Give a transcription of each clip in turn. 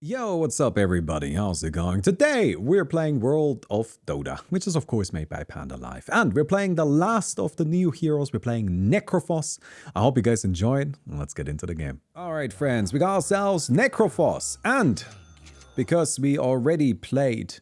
Yo, what's up everybody? How's it going? Today we're playing World of Dota, which is of course made by Panda Life. And we're playing the last of the new heroes. We're playing Necrophos. I hope you guys enjoyed. Let's get into the game. Alright friends, we got ourselves Necrophos. And because we already played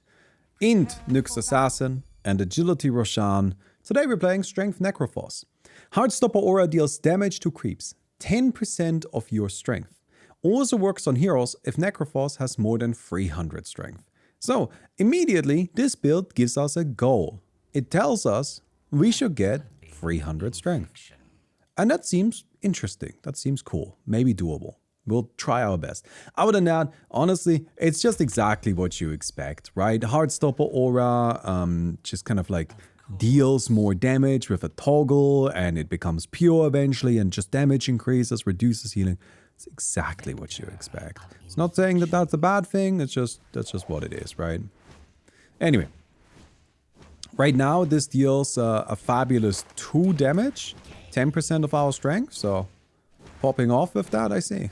Int Nyx Assassin and Agility Roshan, today we're playing Strength Necrophos. Heartstopper aura deals damage to creeps, 10% of your strength. Also works on heroes if Necrophos has more than 300 strength. So, immediately, this build gives us a goal. It tells us we should get 300 strength. And that seems interesting. That seems cool. Maybe doable. We'll try our best. Other than that, honestly, it's just exactly what you expect, right? Heartstopper aura just kind of like deals more damage with a toggle, and it becomes pure eventually, and just damage increases, reduces healing. It's exactly what you expect. It's not saying that that's a bad thing, that's just what it is, right? Anyway. Right now, this deals a fabulous 2 damage, 10% of our strength, so popping off with that, I see.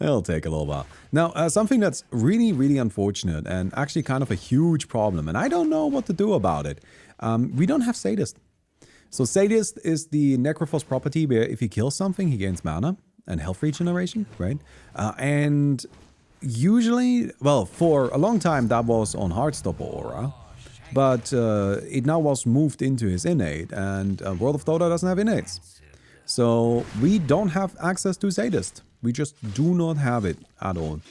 It'll take a little while. Now, something that's really unfortunate and actually kind of a huge problem, and I don't know what to do about it. We don't have Sadist. So Sadist is the Necrophos property where if he kills something, he gains mana and health regeneration, right? And usually, well, for a long time that was on Heartstopper aura, but it now was moved into his innate, and World of Dota doesn't have innates. So we don't have access to Sadist. We just do not have it at all.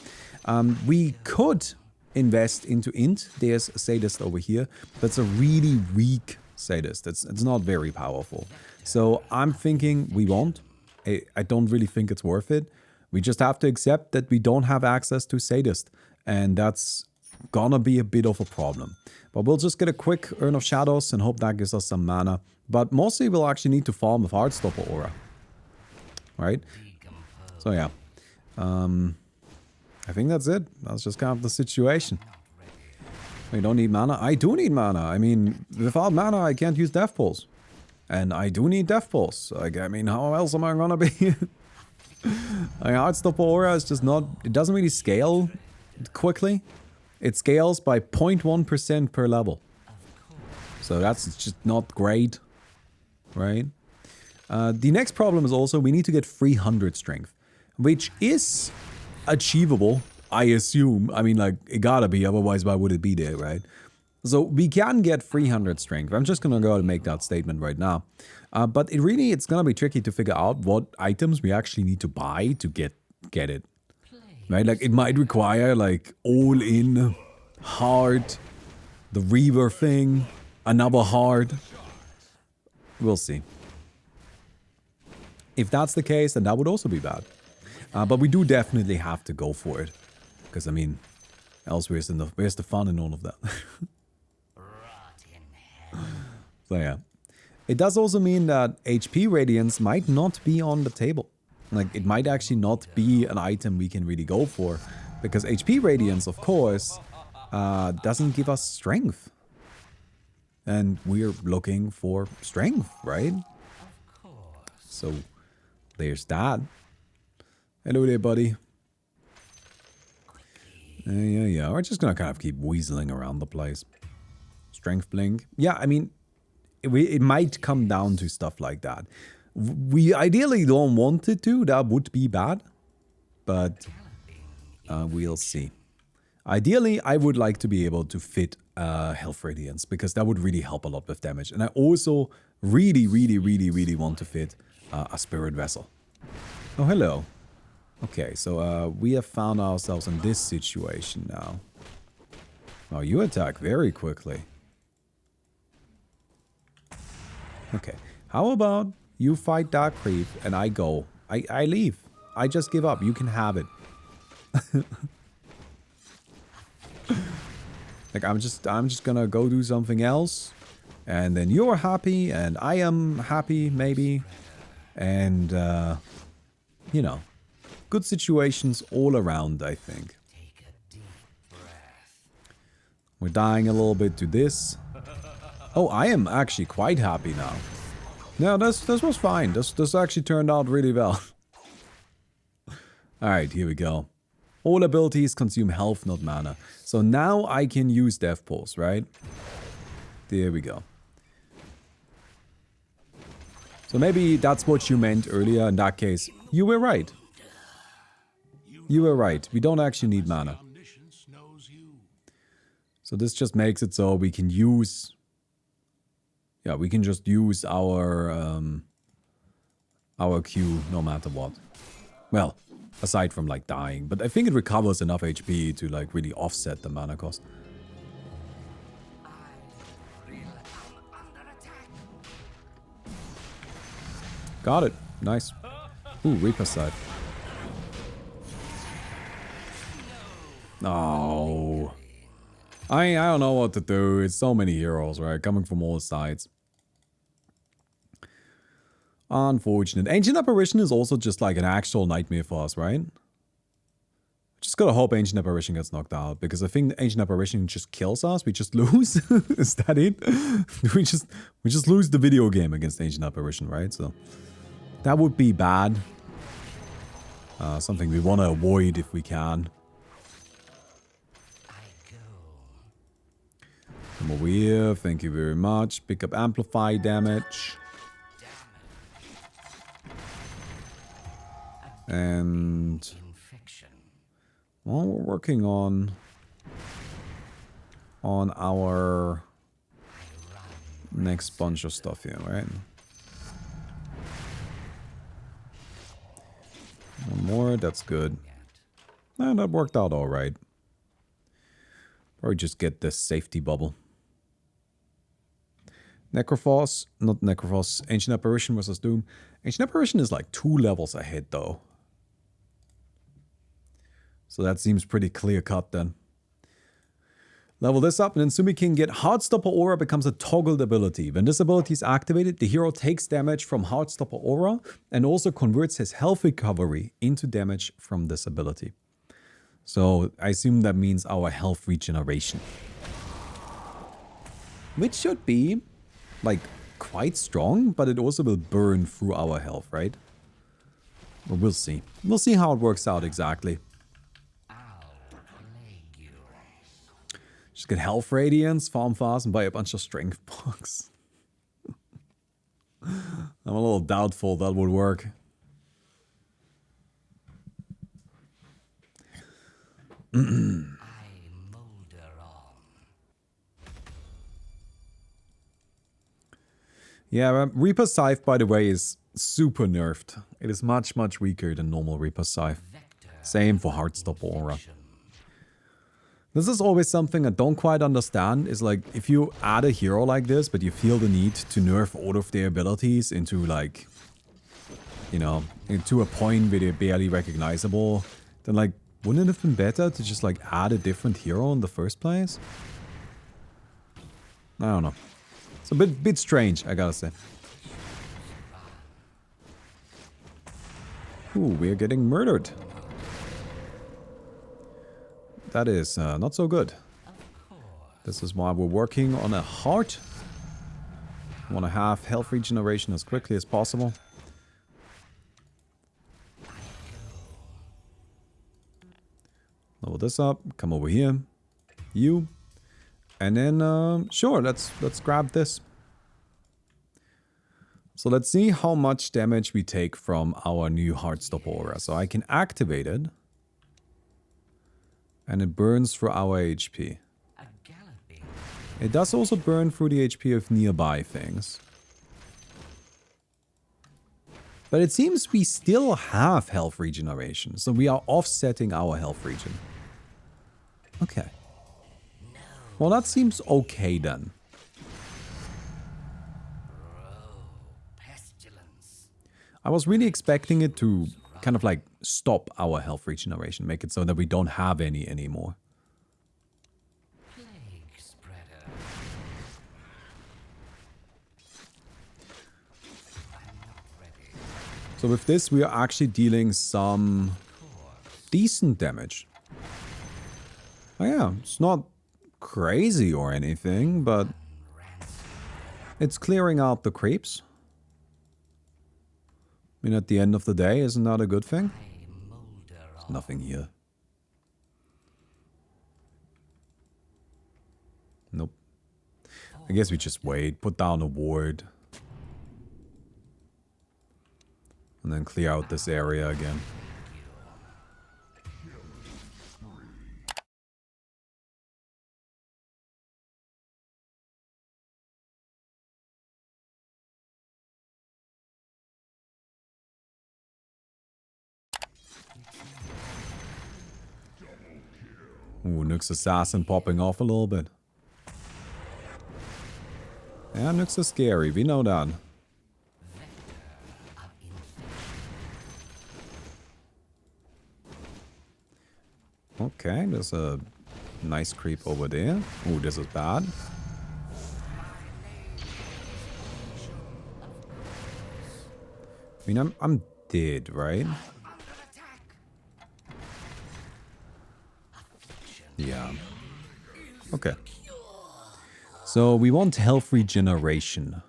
We could invest into Int. There's a Sadist over here. That's a really weak Sadist. It's not very powerful. So I'm thinking we won't. I don't really think it's worth it. We just have to accept that we don't have access to Sadist. And that's gonna be a bit of a problem. But we'll just get a quick Urn of Shadows and hope that gives us some mana. But mostly we'll actually need to farm with Heartstopper aura. Right? So yeah. I think that's it. That's just kind of the situation. We don't need mana. I do need mana. I mean, without mana, I can't use Death Pulse. And I do need Death Pulse. Like, I mean, how else am I gonna be? I mean, Heartstopper aura is just not... It doesn't really scale quickly. It scales by 0.1% per level. So that's just not great. Right? The next problem is also we need to get 300 strength. Which is achievable. I assume. I mean, like, it gotta be, otherwise why would it be there, right? So we can get 300 strength. I'm just gonna go and make that statement right now. But it's gonna be tricky to figure out what items we actually need to buy to get it. Right? Like, it might require, like, all-in, hard, the Reaver thing, another hard. We'll see. If that's the case, then that would also be bad. But we do definitely have to go for it. Because, I mean, else where's the fun in all of that? So, yeah. It does also mean that HP Radiance might not be on the table. Like, it might actually not be an item we can really go for. Because HP Radiance, of course, doesn't give us strength. And we're looking for strength, right? So, there's that. Hello there, buddy. Yeah. We're just gonna kind of keep weaseling around the place. Strength blink. Yeah, I mean, it might come down to stuff like that. We ideally don't want it to. That would be bad. But we'll see. Ideally, I would like to be able to fit Health Radiance, because that would really help a lot with damage. And I also really want to fit a Spirit Vessel. Oh, hello. Okay, so we have found ourselves in this situation now. Oh, you attack very quickly. Okay, how about you fight that creep and I go. I leave. I just give up. You can have it. Like, I'm just gonna go do something else. And then you're happy and I am happy, maybe. And, you know. Good situations all around, I think. We're dying a little bit to this. Oh, I am actually quite happy now. No, this was fine. This actually turned out really well. Alright, here we go. All abilities consume health, not mana. So now I can use Death Pulse, right? There we go. So maybe that's what you meant earlier. In that case, you were right. You were right. We don't actually need mana. So this just makes it so we can use... Yeah, we can just use our Q no matter what. Well, aside from like dying. But I think it recovers enough HP to like really offset the mana cost. Got it. Nice. Ooh, Reaper side. Oh. I don't know what to do. It's so many heroes, right? Coming from all sides. Unfortunate. Ancient Apparition is also just like an actual nightmare for us, right? Just gotta hope Ancient Apparition gets knocked out, because I think Ancient Apparition just kills us. We just lose. Is that it? we just lose the video game against Ancient Apparition, right? So that would be bad. Something we want to avoid if we can. Come over here. Thank you very much. Pick up amplify damage. And well, we're working on our next bunch of stuff here, right? One more, that's good. And that worked out all right. Or just get this safety bubble. Necrophos, not Necrophos, Ancient Apparition versus Doom. Ancient Apparition is like 2 levels ahead though. So that seems pretty clear cut then. Level this up and then Sumi can get Heartstopper Aura becomes a toggled ability. When this ability is activated, the hero takes damage from Heartstopper Aura and also converts his health recovery into damage from this ability. So I assume that means our health regeneration. Which should be like quite strong, but it also will burn through our health, right? But we'll see. We'll see how it works out exactly. Just get health radiance, farm fast, and buy a bunch of strength bucks. I'm a little doubtful that would work. Yeah, Reaper Scythe, by the way, is super nerfed. It is much, much weaker than normal Reaper Scythe. Same for Heartstopper Aura. This is always something I don't quite understand, is like, if you add a hero like this, but you feel the need to nerf all of their abilities into like, you know, into a point where they're barely recognizable, then like, wouldn't it have been better to just like add a different hero in the first place? I don't know. It's a bit strange, I gotta say. Ooh, we're getting murdered. That is not so good. This is why we're working on a heart. I want to have health regeneration as quickly as possible. Level this up. Come over here. You. And then, sure, let's grab this. So let's see how much damage we take from our new Heartstopper Aura. So I can activate it. And it burns through our HP. It does also burn through the HP of nearby things. But it seems we still have health regeneration. So we are offsetting our health regen. Okay. Well, that seems okay then. I was really expecting it to kind of like stop our health regeneration, make it so that we don't have any anymore. So with this, we are actually dealing some decent damage. Oh yeah, it's not crazy or anything, but it's clearing out the creeps. I mean, at the end of the day, isn't that a good thing? There's nothing here. I guess we just wait, put down a ward. And then clear out this area again. Ooh, Nyx Assassin popping off a little bit. Yeah, Nyx is scary, we know that. Okay, there's a nice creep over there. Ooh, this is bad. I mean, I'm dead, right? Yeah. Okay. So we want health regeneration.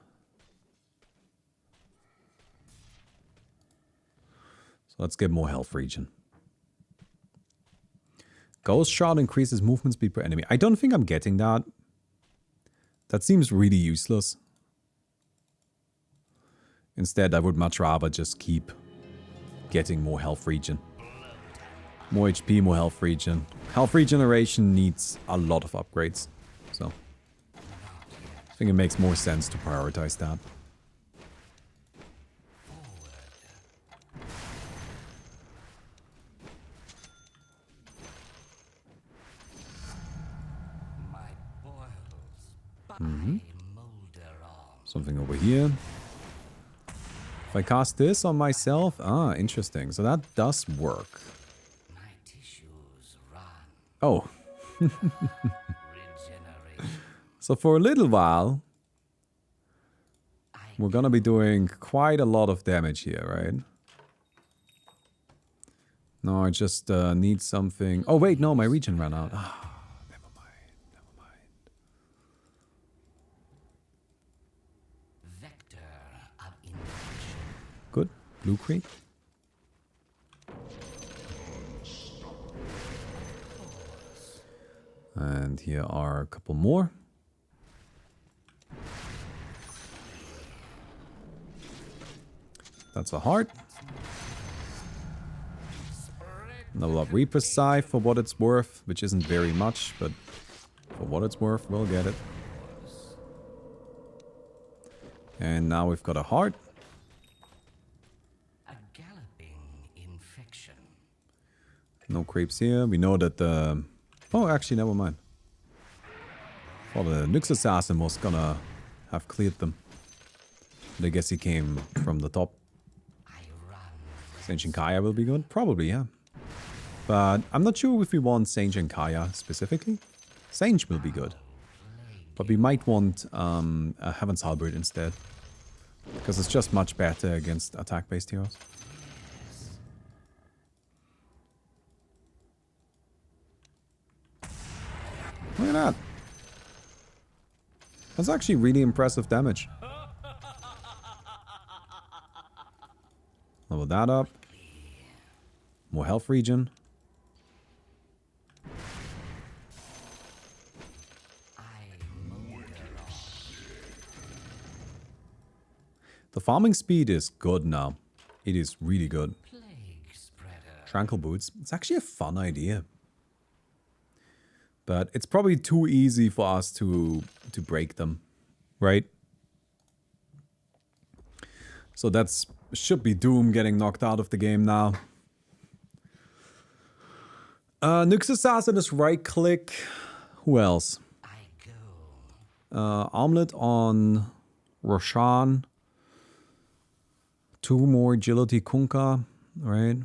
So let's get more health regen. Ghost Shot increases movement speed per enemy. I don't think I'm getting that. That seems really useless. Instead, I would much rather just keep getting more health regen. More HP, more health regen. Health regeneration needs a lot of upgrades. So, I think it makes more sense to prioritize that. Something over here. If I cast this on myself, interesting. So that does work. Oh. So for a little while, we're gonna be doing quite a lot of damage here, right? No, I just need something. Oh wait, no, my regen ran out. Never mind, never mind. Good, blue creep. And here are a couple more. That's a heart. Level up Reaper's Scythe for what it's worth, which isn't very much, but for what it's worth, we'll get it. And now we've got a heart. A galloping infection. No creeps here. We know that the... Oh, actually, never mind. Well, the Nyx Assassin was gonna have cleared them. But I guess he came from the top. Saint Kaya will be good? Probably, yeah. But I'm not sure if we want Saint Kaya specifically. Saint will be good. But we might want a Heaven's Halberd instead. Because it's just much better against attack-based heroes. Look at that. That's actually really impressive damage. Level that up. More health regen. The farming speed is good now. It is really good. Tranquil Boots. It's actually a fun idea. But it's probably too easy for us to break them, right? So that's should be Doom getting knocked out of the game now. Nyx Assassin is right click. Who else? Armlet on Roshan. 2 more Agility Kunkka, right?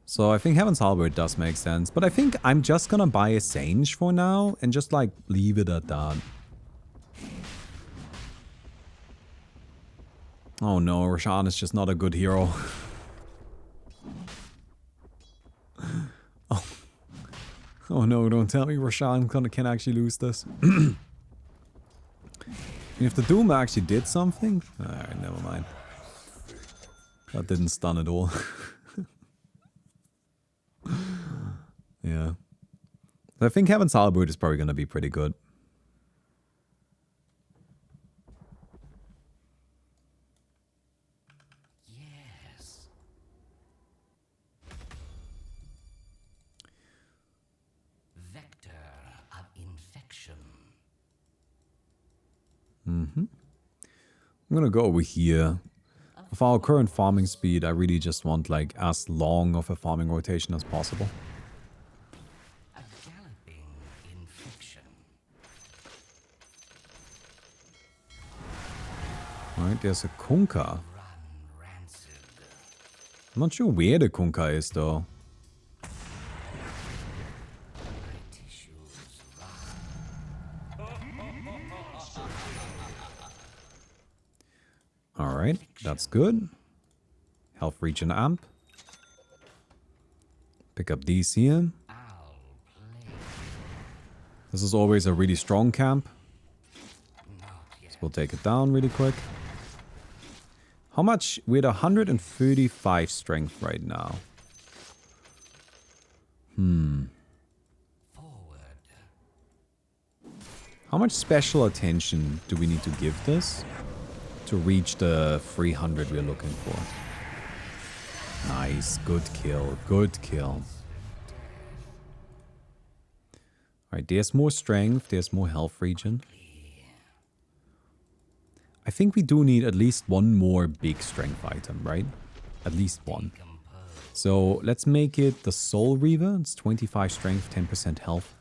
So I think Heaven's Halberd does make sense. But I think I'm just gonna buy a Sage for now and just like leave it at that. Oh no, Roshan is just not a good hero. Oh. Oh no, don't tell me Roshan can actually lose this. If the Doom actually did something... Alright, never mind. That didn't stun at all. Yeah. I think Heaven's Halberd is probably going to be pretty good. I'm gonna go over here. With our current farming speed, I really just want like as long of a farming rotation as possible. A galloping infection. Alright, there's a Kunkka. Run rancid. I'm not sure where the Kunkka is though. My tissues run. Alright, that's good. Health regen amp. Pick up these here. I'll play. This is always a really strong camp. Not yet. So we'll take it down really quick. How much? We're at 135 strength right now. Forward. How much special attention do we need to give this to reach the 300 we're looking for? Nice. Good kill. Good kill. Alright, there's more strength. There's more health regen. I think we do need at least one more big strength item, right? At least one. So let's make it the Soul Reaver. It's 25 strength, 10% health,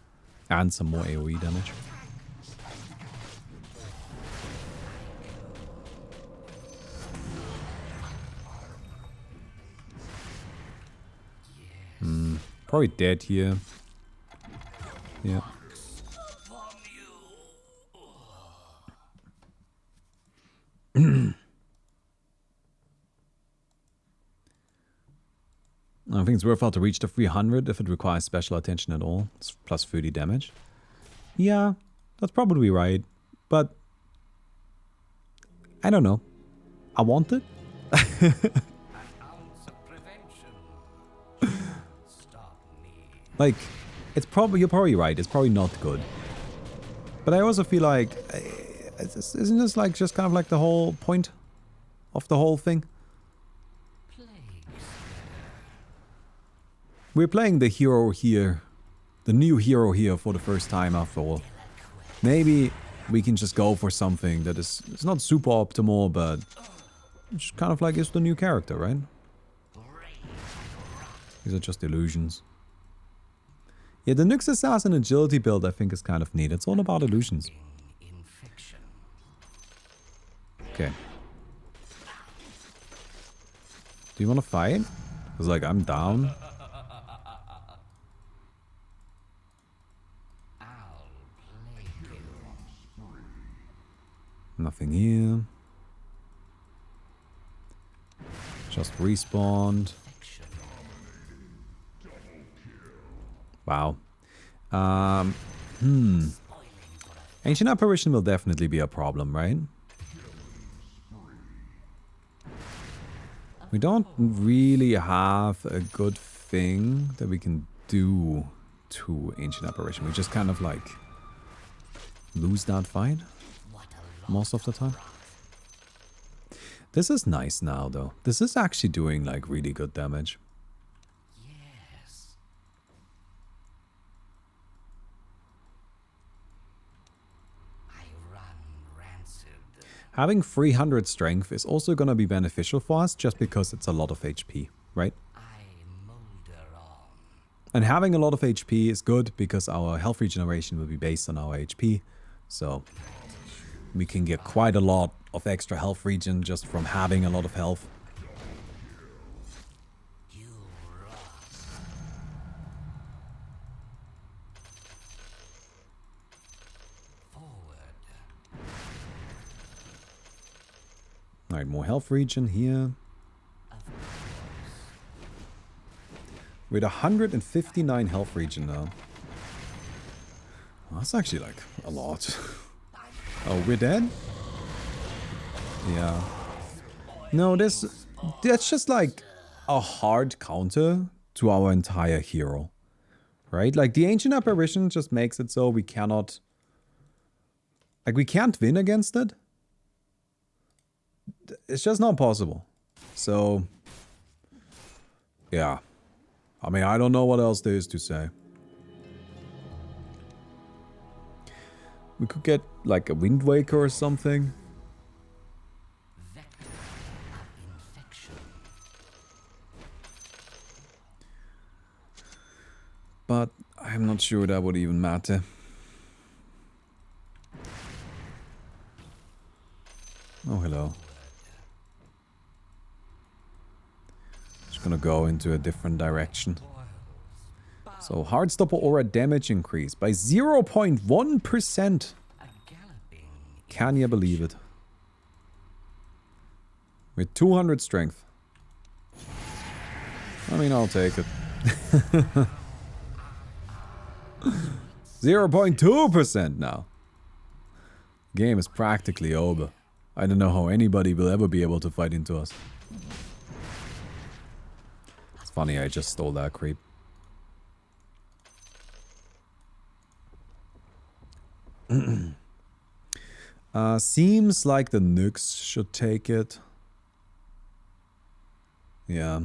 and some more AoE damage. Probably dead here. Yeah. I think it's worthwhile to reach the 300 if it requires special attention at all. It's plus 30 damage. Yeah, that's probably right. But I don't know. I want it. An ounce of prevention. Stop me. Like, it's probably, you're probably right. It's probably not good. But I also feel like, isn't this like just kind of like the whole point of the whole thing? We're playing the hero here, the new hero here for the first time after all. Maybe we can just go for something that is, it's not super optimal, but just kind of like is the new character, right? These are just illusions. Yeah, the Nyx Assassin agility build I think is kind of neat. It's all about illusions. Okay. Do you want to fight? Because like I'm down. Nothing here. Just respawned. Wow. Ancient Apparition will definitely be a problem, right? We don't really have a good thing that we can do to Ancient Apparition. We just kind of like lose that fight most of the time. This is nice now though. This is actually doing like really good damage. Yes. I run rancid. Having 300 strength is also going to be beneficial for us just because it's a lot of HP, right? I molder on. And having a lot of HP is good because our health regeneration will be based on our HP. So we can get quite a lot of extra health regen just from having a lot of health. You rot. Forward. Alright, more health regen here. We're at 159 health regen now. Well, that's actually like a lot. Oh, we're dead? Yeah. No, that's just like a hard counter to our entire hero. Right? Like the Ancient Apparition just makes it so we cannot... Like we can't win against it. It's just not possible. So... Yeah. I mean, I don't know what else there is to say. We could get like a Wind Waker or something. But I'm not sure that would even matter. Oh, hello. Just gonna go into a different direction. So, Heartstopper aura damage increased by 0.1%. Can you believe it? With 200 strength. I mean, I'll take it. 0.2% now. Game is practically over. I don't know how anybody will ever be able to fight into us. It's funny, I just stole that creep. Seems like the Nyx should take it. Yeah.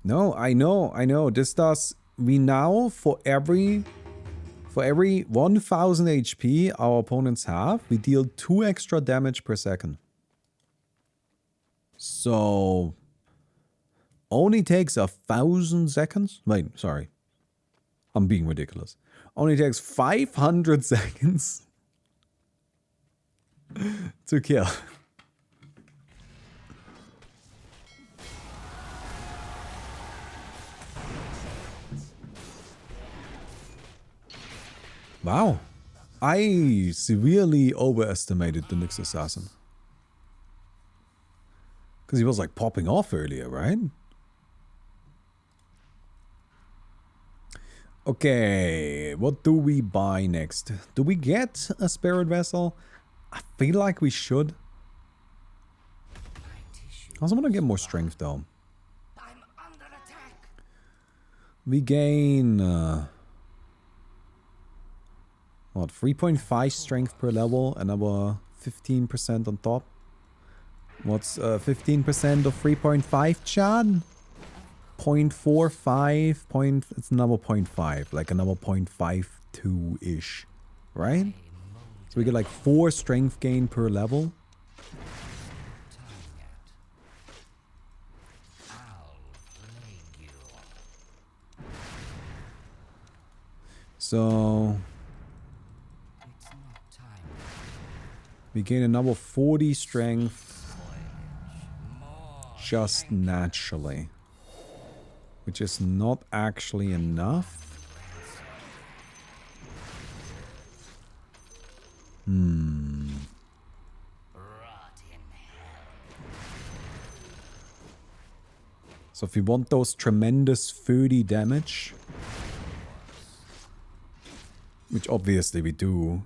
No, I know. This does... We now, for every 1000 HP our opponents have, we deal 2 extra damage per second. So... Only takes 1000 seconds? Wait, sorry. I'm being ridiculous. Only takes 500 seconds to kill. Wow. I severely overestimated the Nyx Assassin. Because he was like popping off earlier, right? Okay, what do we buy next? Do we get a Spirit Vessel? I feel like we should. I also want to get more strength though. We gain... what, 3.5 strength per level, another 15% on top. What's 15% of 3.5, Chad? 0.45, it's another 0.5, like another 0.52-ish, right? So we get like 4 strength gain per level. So... we gain another 40 strength just naturally. Which is not actually enough. So if we want those tremendous 30 damage, which obviously we do,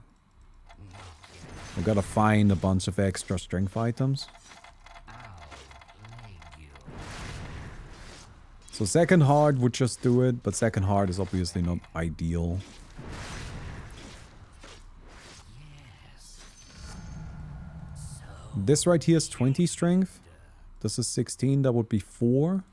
we gotta find a bunch of extra strength items. So second hard would just do it, but second hard is obviously not ideal. This right here is 20 strength. This is 16, that would be 4.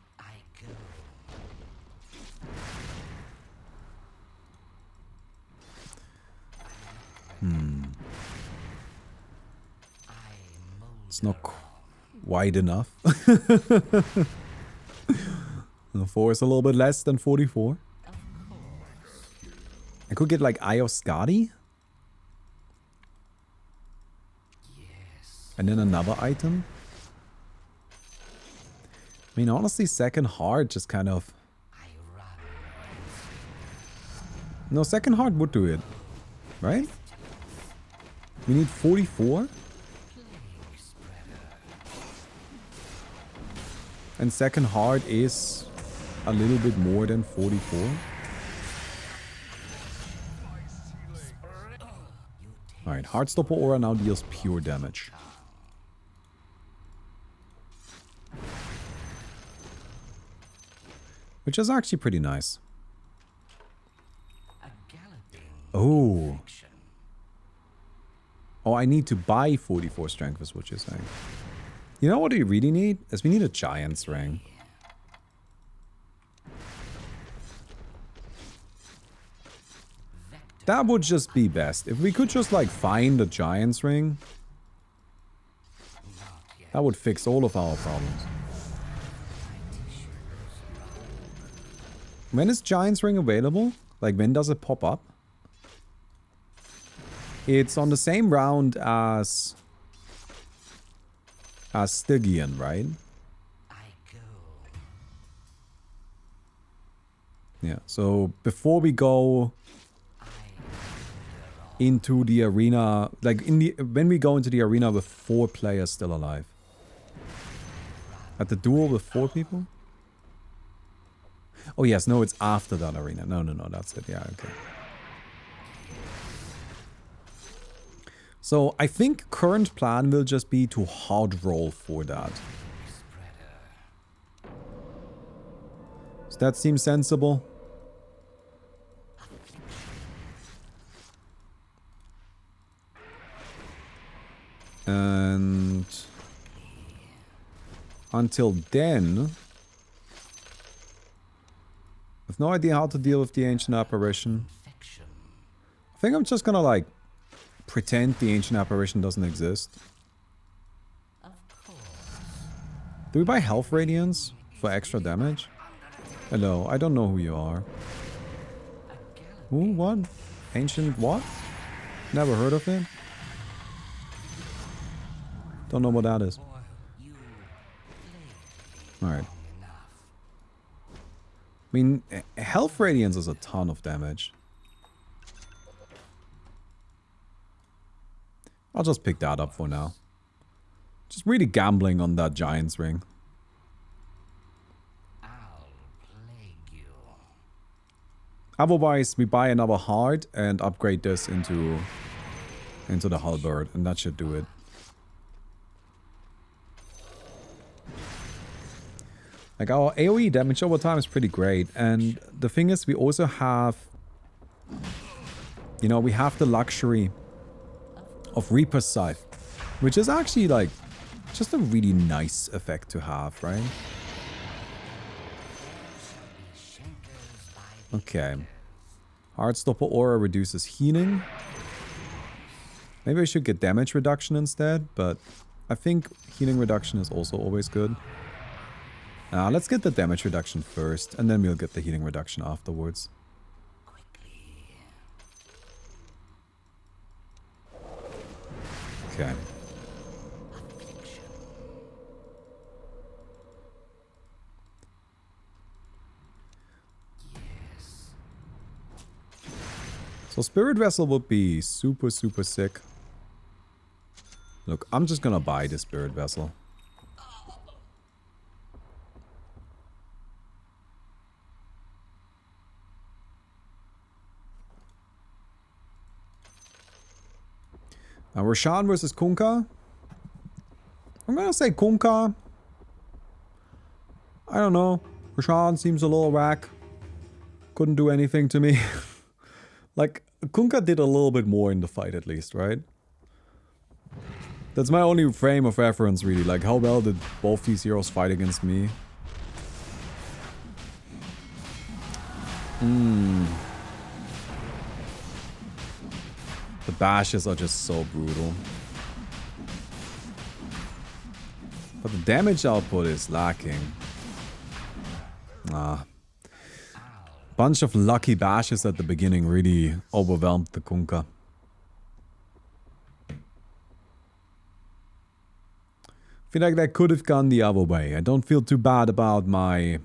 It's not quite enough. 4 is a little bit less than 44. I could get like Eye of Skadi. And then another item. I mean, honestly, second hard just kind of... No, second hard would do it. Right? We need 44. And second hard is a little bit more than 44. Alright, Heartstopper Aura now deals pure damage. Which is actually pretty nice. Oh. Oh, I need to buy 44 strength is what you're saying. You know what we really need? Is we need a Giant's Ring. That would just be best. If we could just like find a Giant's Ring, that would fix all of our problems. When is Giant's Ring available? Like, when does it pop up? It's on the same round as Stygian, right? I go. Yeah, so before we go I wander on. into the arena, like when we go into the arena with 4 players still alive. At the duel with 4 people? Oh yes, no, it's after that arena. No, that's it. Yeah, okay. So I think current plan will just be to hard roll for that. Spreader. Does that seem sensible? And until then, I have no idea how to deal with the ancient apparition. Infection. I think I'm just gonna like pretend the ancient apparition doesn't exist. Of course. Do we buy health radiance for extra damage? Hello, I don't know who you are. Who? What? Ancient what? Never heard of it? Don't know what that is. Or you played Alright. long enough. I mean, health radiance is a ton of damage. I'll just pick that up for now. Just really gambling on that Giant's Ring. I'll plague you. Otherwise, we buy another heart and upgrade this into the halberd, and that should do it. Like, our AoE damage over time is pretty great, and the thing is, we also have, you know, we have the luxury of Reaper's Scythe, which is actually, like, just a really nice effect to have, right? Okay. Heartstopper Aura reduces healing. Maybe I should get damage reduction instead, but I think healing reduction is also always good. Let's get the damage reduction first, and then we'll get the healing reduction afterwards. Okay. Yes. So Spirit Vessel would be super, super sick. Look, I'm just gonna buy the Spirit Vessel. Roshan versus Kunkka. I'm gonna say Kunkka. I don't know. Roshan seems a little whack. Couldn't do anything to me. Like, Kunkka did a little bit more in the fight at least, right? That's my only frame of reference, really. Like, how well did both these heroes fight against me? The bashes are just so brutal. But the damage output is lacking. Bunch of lucky bashes at the beginning really overwhelmed the Kunkka. Feel like that could have gone the other way. I don't feel too bad about my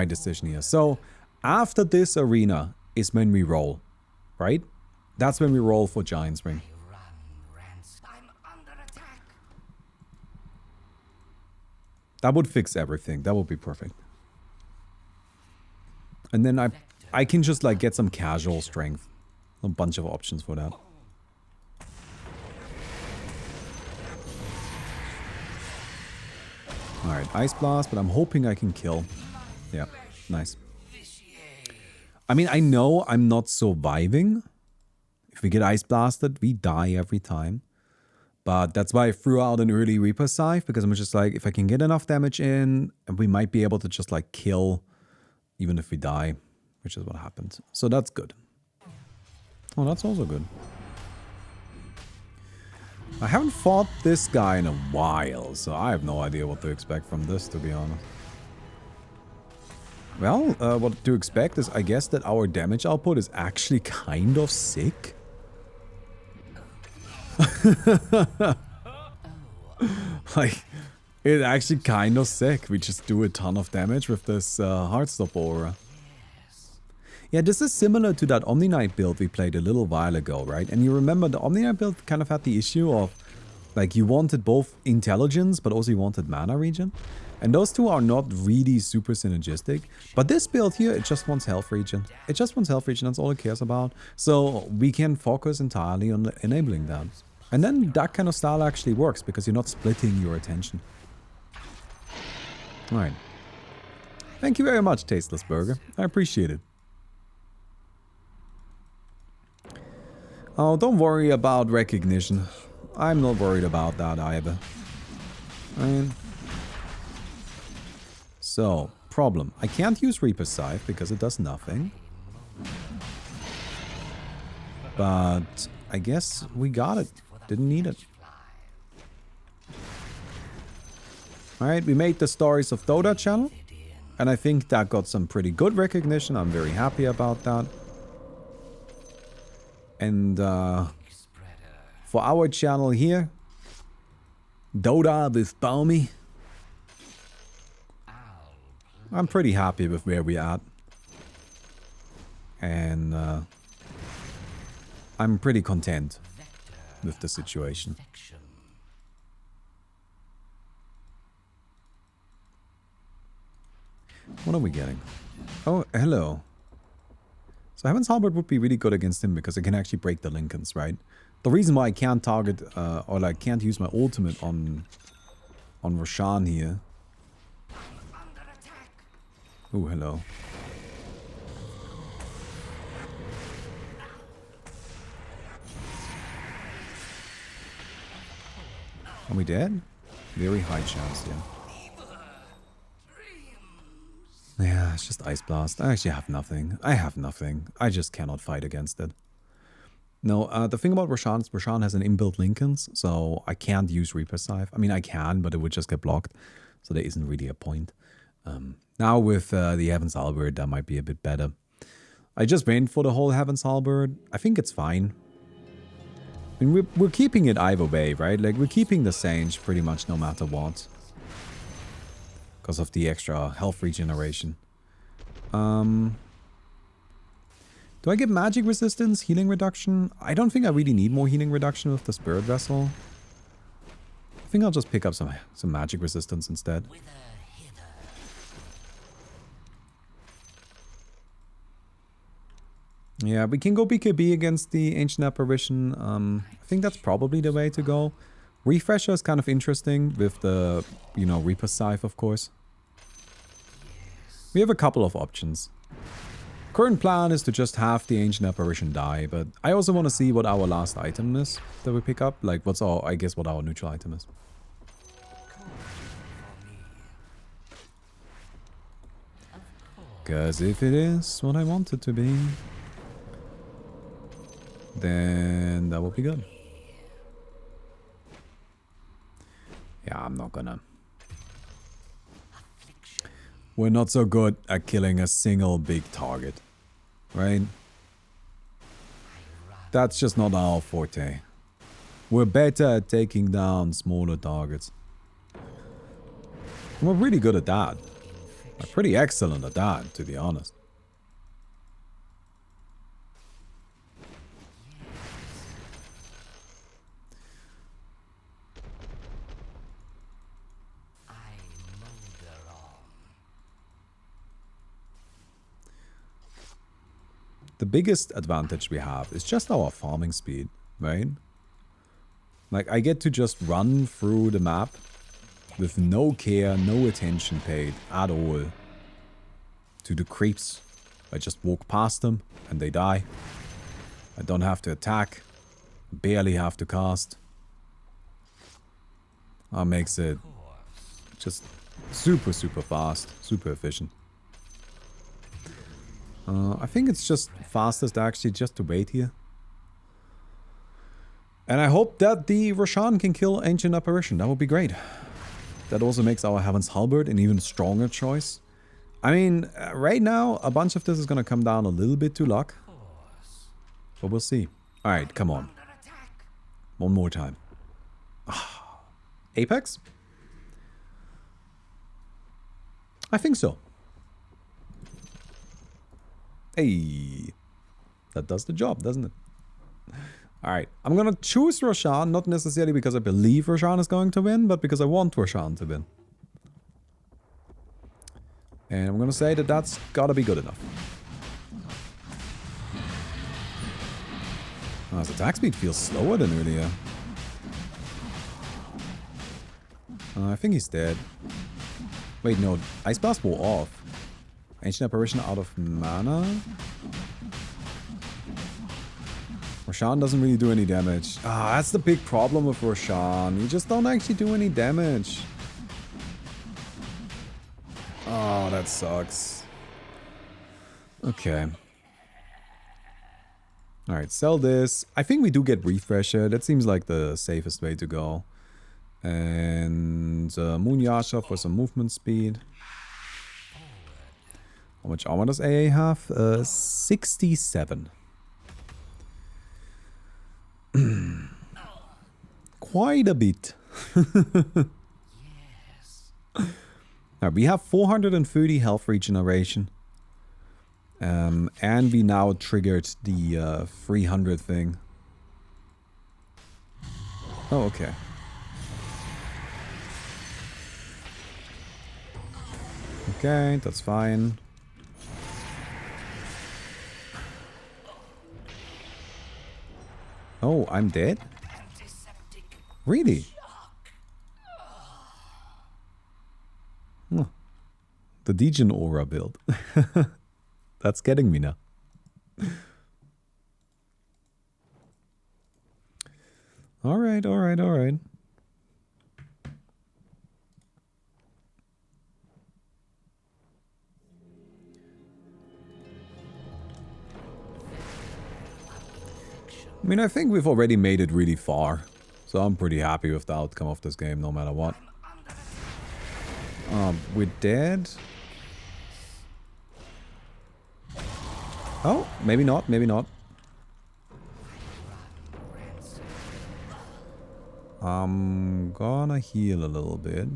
decision here. So, after this arena is when we roll, right? That's when we roll for Giant's Ring. Run, Rance. I'm under attack. That would fix everything. That would be perfect. And then I can just like get some casual strength. A bunch of options for that. Alright, Ice Blast, but I'm hoping I can kill. Yeah, nice. I mean, I know I'm not surviving. If we get Ice Blasted, we die every time. But that's why I threw out an early Reaper Scythe, because I'm just like, if I can get enough damage in, we might be able to just like kill even if we die, which is what happened. So that's good. Oh, that's also good. I haven't fought this guy in a while, so I have no idea what to expect from this, to be honest. Well, what to expect is, I guess, that our damage output is actually kind of sick. Like, it's actually kind of sick. We just do a ton of damage with this Heartstopper aura. Yeah, this is similar to that Omni-Knight build we played a little while ago, right? And you remember the Omni-Knight build kind of had the issue of, like, you wanted both intelligence, but also you wanted mana regen. And those two are not really super synergistic. But this build here, it just wants health regen. It just wants health regen, that's all it cares about. So we can focus entirely on enabling that. And then that kind of style actually works, because you're not splitting your attention. Alright. Thank you very much, Tasteless Burger. I appreciate it. Oh, don't worry about recognition. I'm not worried about that either. Right. So, problem. I can't use Reaper's Scythe because it does nothing. But I guess we got it. Didn't need it. Alright, we made the Stories of Dota channel. And I think that got some pretty good recognition. I'm very happy about that. And for our channel here, Dota with Baumi, I'm pretty happy with where we're at. And I'm pretty content with the situation. What are we getting? Oh, hello. So Heaven's Halberd would be really good against him because it can actually break the Lincolns, right? The reason why I can't target, or like can't use my ultimate on Roshan here. Oh, hello. Are we dead? Very high chance, yeah. Yeah, it's just Ice Blast. I actually have nothing. I have nothing. I just cannot fight against it. No, the thing about Roshan is Roshan has an inbuilt Lincolns, so I can't use Reaper Scythe. I mean, I can, but it would just get blocked, so there isn't really a point. Now with the Heaven's Halberd, that might be a bit better. I just went for the whole Heaven's Halberd. I think it's fine. I mean, we're keeping it either way, right? Like, we're keeping the Sage pretty much no matter what. Because of the extra health regeneration. Do I get magic resistance, healing reduction? I don't think I really need more healing reduction with the Spirit Vessel. I think I'll just pick up some magic resistance instead. Yeah, we can go BKB against the Ancient Apparition. I think that's probably the way to go. Refresher is kind of interesting with the, you know, Reaper Scythe, of course. We have a couple of options. Current plan is to just have the Ancient Apparition die, but I also want to see what our last item is that we pick up. Like, what's our, I guess, what our neutral item is. Because if it is what I want it to be, then that will be good. Yeah, I'm not gonna. We're not so good at killing a single big target, right? That's just not our forte. We're better at taking down smaller targets. And we're really good at that. We're pretty excellent at that, to be honest. The biggest advantage we have is just our farming speed, right? Like, I get to just run through the map with no care, no attention paid at all to the creeps. I just walk past them and they die. I don't have to attack, barely have to cast. That makes it just super, super fast, super efficient. I think it's just fastest actually just to wait here. And I hope that the Roshan can kill Ancient Apparition. That would be great. That also makes our Heaven's Halberd an even stronger choice. I mean, right now, a bunch of this is going to come down a little bit to luck. But we'll see. Alright, come on. Under attack. One more time. Apex? I think so. Hey. That does the job, doesn't it? Alright, I'm gonna choose Roshan, not necessarily because I believe Roshan is going to win, but because I want Roshan to win. And I'm gonna say that that's gotta be good enough. Oh, his attack speed feels slower than earlier. I think he's dead. Wait, no. Ice Blast wore off. Ancient Apparition out of mana? Roshan doesn't really do any damage. Ah, that's the big problem with Roshan. You just don't actually do any damage. Oh, that sucks. Okay. Alright, sell this. I think we do get Refresher. That seems like the safest way to go. And Moon Yasha for some movement speed. How much armor does AA have? 67. Quite a bit. Yes. Now, we have 430 health regeneration. And we now triggered the 300 thing. Oh, okay. Okay, that's fine. Oh, I'm dead? Antiseptic Really? shock. Huh. The Degen Aura build. That's getting me now. Alright, alright, alright. I mean, I think we've already made it really far. So I'm pretty happy with the outcome of this game, no matter what. We're dead. Oh, maybe not, maybe not. I'm gonna heal a little bit.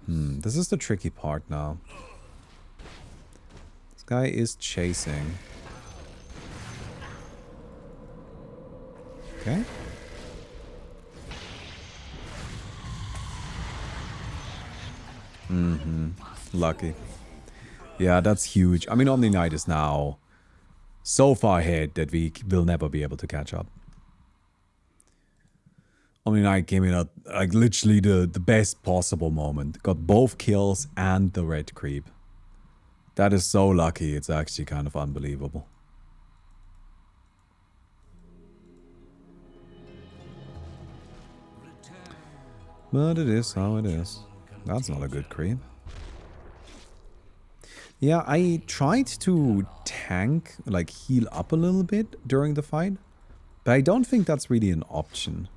This is the tricky part now. This guy is chasing. Okay. Lucky. Yeah, that's huge. I mean, Omni Knight is now so far ahead that we will never be able to catch up. Omni Knight came in at like literally the best possible moment. Got both kills and the red creep. That is so lucky. It's actually kind of unbelievable. But it is how it is. That's not a good creep. Yeah, I tried to tank, like heal up a little bit during the fight. But I don't think that's really an option.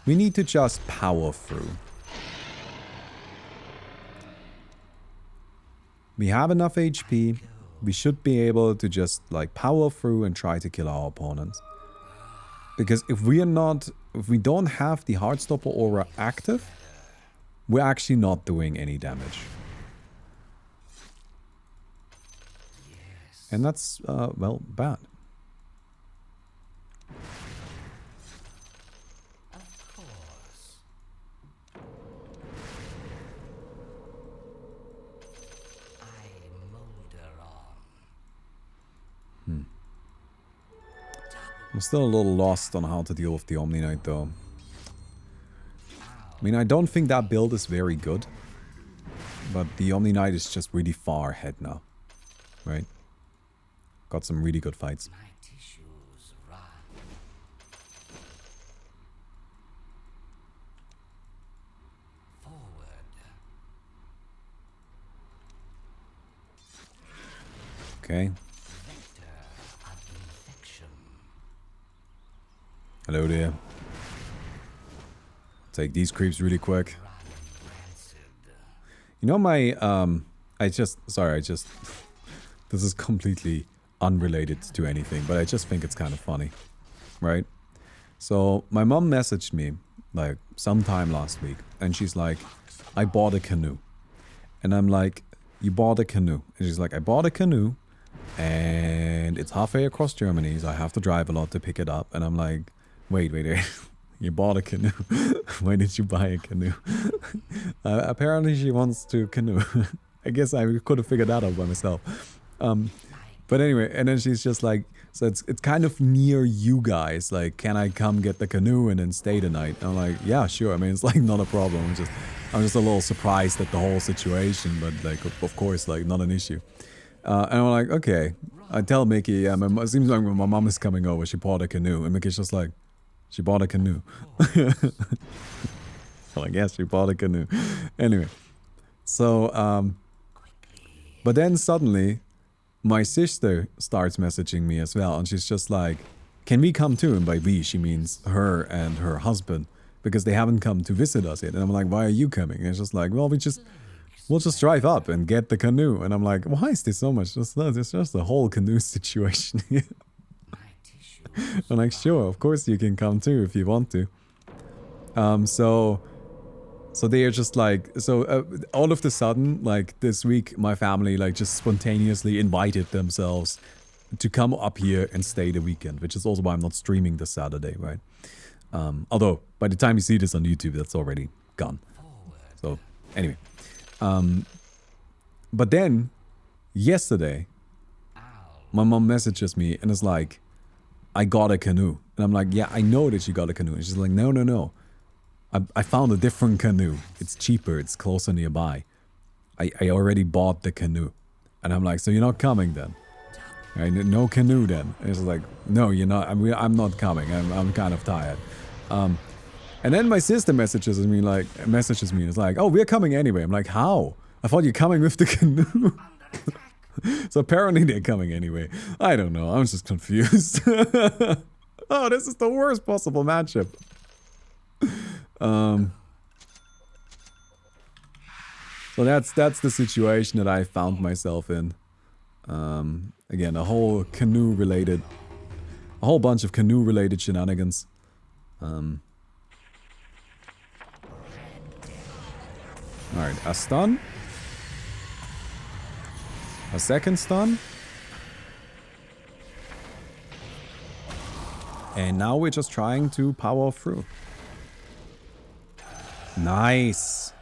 We need to just power through. We have enough HP. We should be able to just like power through and try to kill our opponents. Because if we don't have the Heartstopper aura active, we're actually not doing any damage. And that's, well, bad. Of course. I molder on. I'm still a little lost on how to deal with the Omni Knight, though. I mean, I don't think that build is very good. But the Omni Knight is just really far ahead now. Right? Got some really good fights. My tissues run. Forward. Okay. Vector of infection. Hello there. Take these creeps really quick. rancid. You know my, this is completely unrelated to anything, but I just think it's kind of funny, right? So my mom messaged me like sometime last week and she's like, I bought a canoe. And I'm like, you bought a canoe? And she's like, I bought a canoe and it's halfway across Germany, so I have to drive a lot to pick it up. And I'm like, wait. You bought a canoe. Why did you buy a canoe? Apparently she wants to canoe. I guess I could have figured that out by myself. But anyway, and then she's just like, so it's kind of near you guys. Like, can I come get the canoe and then stay the night? And I'm like, yeah, sure. I mean, it's like not a problem. I'm just a little surprised at the whole situation, but like, of course, like not an issue. And I'm like, okay. I tell Mickey, yeah, it seems like when my mom is coming over, she bought a canoe. And Mickey's just like, she bought a canoe. I'm like, yes, she bought a canoe. Anyway, so, but then suddenly, my sister starts messaging me as well, and she's just like, can we come too? And by we, she means her and her husband, because they haven't come to visit us yet. And I'm like, why are you coming? And it's just like, well, we'll just drive up and get the canoe. And I'm like, why is this so much? It's just the whole canoe situation here. I'm like, sure, of course you can come too if you want to. So they are just like, all of the sudden, like this week, my family like just spontaneously invited themselves to come up here and stay the weekend, which is also why I'm not streaming this Saturday, right? Although by the time you see this on YouTube, that's already gone. So anyway, but then yesterday, my mom messages me and is like, I got a canoe. And I'm like, yeah, I know that you got a canoe. And she's like, no. I found a different canoe. It's cheaper. It's closer nearby. I already bought the canoe. And I'm like, so you're not coming then? Right, no canoe then. And it's like, no, you're not. I'm not coming. I'm kind of tired. And then my sister messages me and it's like, oh, we're coming anyway. I'm like, how? I thought you're coming with the canoe. So apparently they're coming anyway. I don't know. I'm just confused. Oh, this is the worst possible matchup. So that's the situation that I found myself in. Again, a whole bunch of canoe related shenanigans. Alright, a stun. A second stun. And now we're just trying to power through. Nice.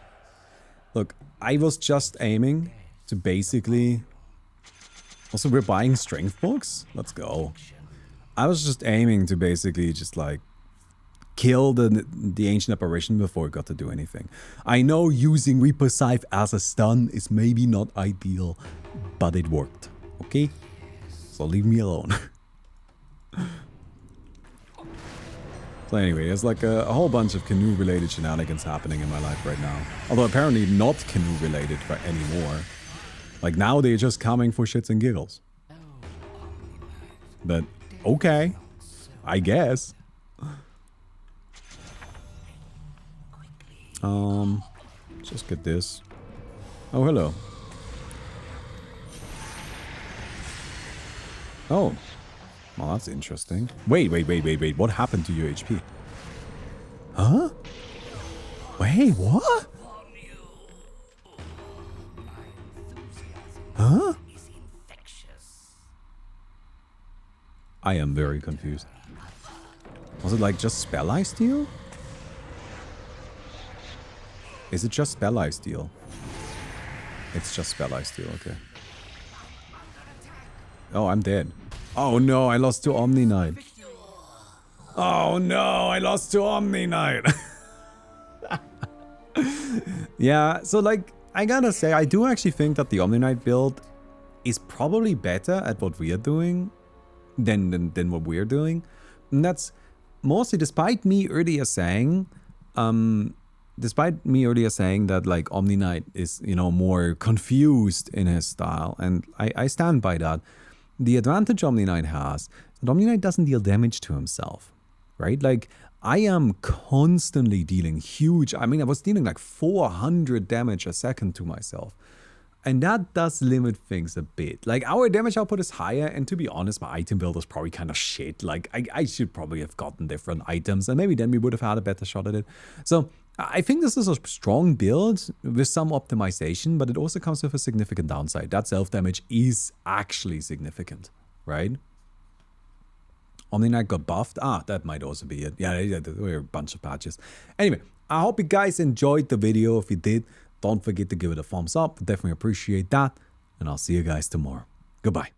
Look, I was just aiming to basically... Also, we're buying strength books? Let's go. I was just aiming to basically just like kill the ancient apparition before it got to do anything. I know using Reaper Scythe as a stun is maybe not ideal, but it worked. Okay? So leave me alone. So anyway, there's like a whole bunch of canoe-related shenanigans happening in my life right now. Although apparently not canoe-related anymore. Like now they're just coming for shits and giggles. But okay, I guess. Let's just get this. Oh, hello. Oh. Well, that's interesting. Wait. What happened to your HP? Huh? Wait, what? Huh? I am very confused. Was it like just spell life steal? Is it just spell life steal? It's just spell life steal, okay. Oh, I'm dead. Oh no, I lost to Omni Knight. Oh no, I lost to Omni Knight. Yeah, so like, I gotta say, I do actually think that the Omni Knight build is probably better at what we are doing than what we're doing. And that's mostly despite me earlier saying that like Omni Knight is, you know, more confused in his style, and I stand by that. The advantage Omni Knight has, that Omni Knight doesn't deal damage to himself, right? Like, I am constantly dealing huge, I mean, I was dealing like 400 damage a second to myself. And that does limit things a bit. Like, our damage output is higher, and to be honest, my item build is probably kind of shit. Like, I should probably have gotten different items, and maybe then we would have had a better shot at it. So, I think this is a strong build with some optimization, but it also comes with a significant downside. That self-damage is actually significant, right? Omni Knight got buffed. Ah, that might also be it. Yeah, there were a bunch of patches. Anyway, I hope you guys enjoyed the video. If you did, don't forget to give it a thumbs up. Definitely appreciate that. And I'll see you guys tomorrow. Goodbye.